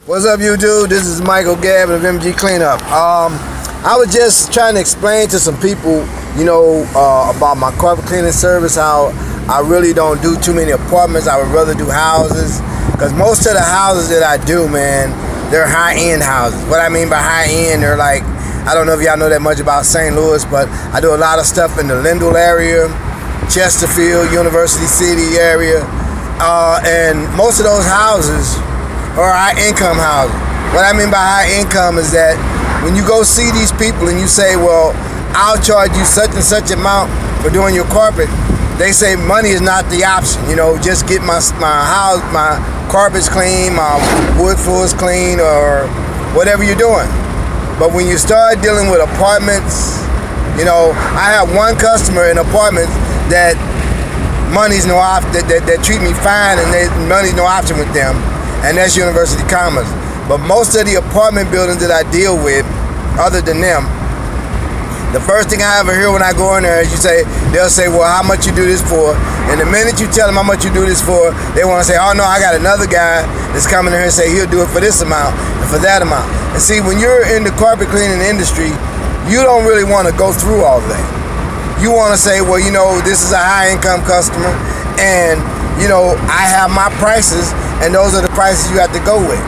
What's up, YouTube? This is Michael Gavin of MG Cleanup. I was just trying to explain to some people, about my carpet cleaning service, how I really don't do too many apartments. I would rather do houses, because most of the houses that I do, man, they're high-end houses. What I mean by high-end, they're like, I don't know if y'all know that much about St. Louis, but I do a lot of stuff in the Lindell area, Chesterfield, University City area, and most of those houses are high-income houses. What I mean by high income is that when you go see these people and you say, well, I'll charge you such and such amount for doing your carpet, they say money is not the option. Just get my house, my carpets clean, my wood floors clean, or whatever you're doing. But when you start dealing with apartments, I have one customer in apartments that money's no option, that treat me fine, and money's no option with them, and that's University Commerce. But most of the apartment buildings that I deal with, other than them, the first thing I ever hear when I go in there is they'll say, well, how much you do this for? And the minute you tell them how much you do this for, they want to say, oh no, I got another guy that's coming in here and say he'll do it for this amount and for that amount. And see, when you're in the carpet cleaning industry, you don't really want to go through all of that. You want to say, well, this is a high-income customer, and I have my prices, and those are the prices you have to go with.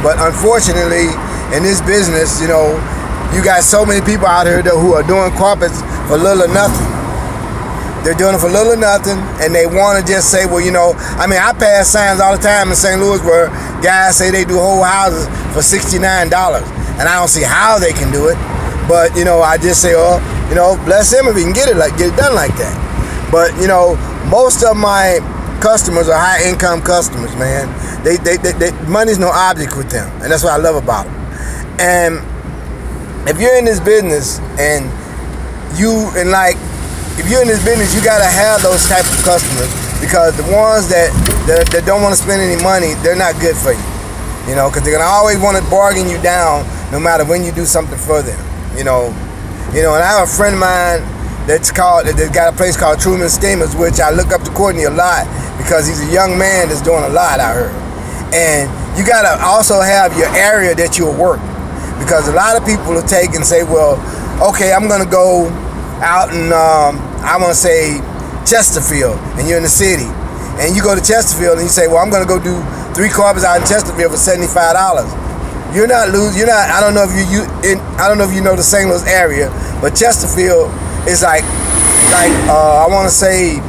But unfortunately, in this business, you got so many people out here who are doing carpets for little or nothing. They're doing it for little or nothing, and they want to just say, well, I pass signs all the time in St. Louis where guys say they do whole houses for $69, and I don't see how they can do it. But I just say, oh, bless him if he can get it done like that. But most of my customers are high-income customers, man. They money's no object with them, and that's what I love about them. And if you're in this business, if you're in this business, you gotta have those type of customers, because the ones that don't want to spend any money, they're not good for you. Because they're gonna always want to bargain you down, no matter when you do something for them. And I have a friend of mine that's got a place called Truman Steamers, which I look up to Courtney a lot because he's a young man that's doing a lot out here. And you gotta also have your area that you'll work, because a lot of people will take and say, well, okay, I'm gonna go out in I want to say Chesterfield, and you're in the city, and you go to Chesterfield and you say, well, I'm gonna go do 3 carpets out in Chesterfield for $75. You're not losing. I don't know if you know the St. Louis area, but Chesterfield is like I want to say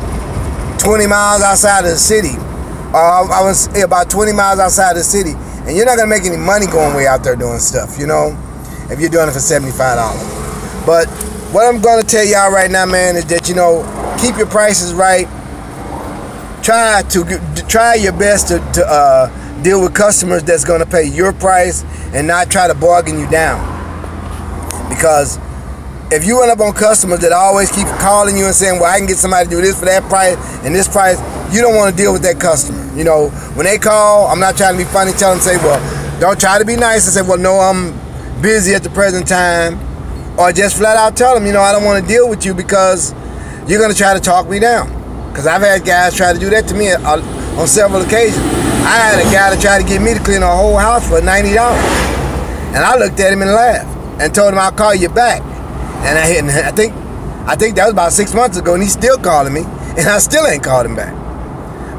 20 miles outside of the city. I would say about 20 miles outside of the city, and you're not gonna make any money going way out there doing stuff, if you're doing it for $75. But what I'm gonna tell y'all right now, man, is that keep your prices right. Try your best to deal with customers that's gonna pay your price and not try to bargain you down. Because if you run up on customers that always keep calling you and saying, well, I can get somebody to do this for that price and this price, you don't want to deal with that customer. When they call, I'm not trying to be funny, tell them, say, well, don't try to be nice and say, well, no, I'm busy at the present time. Or just flat out tell them, I don't want to deal with you because you're going to try to talk me down. Because I've had guys try to do that to me on several occasions. I had a guy that tried to get me to clean a whole house for $90. And I looked at him and laughed and told him, I'll call you back. And I think that was about 6 months ago, and he's still calling me, and I still ain't called him back.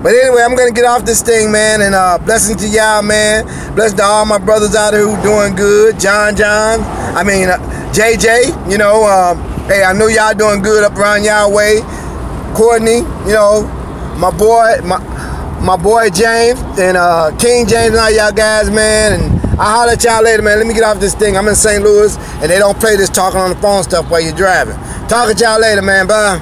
But anyway, I'm gonna get off this thing, man, and blessings to y'all, man. Blessings to all my brothers out there who doing good. JJ, hey, I know y'all doing good up around y'all way. Courtney, my boy James, and King James, and all y'all guys, man, and I'll holler at y'all later, man. Let me get off this thing. I'm in St. Louis, and they don't play this talking on the phone stuff while you're driving. Talk at y'all later, man. Bye.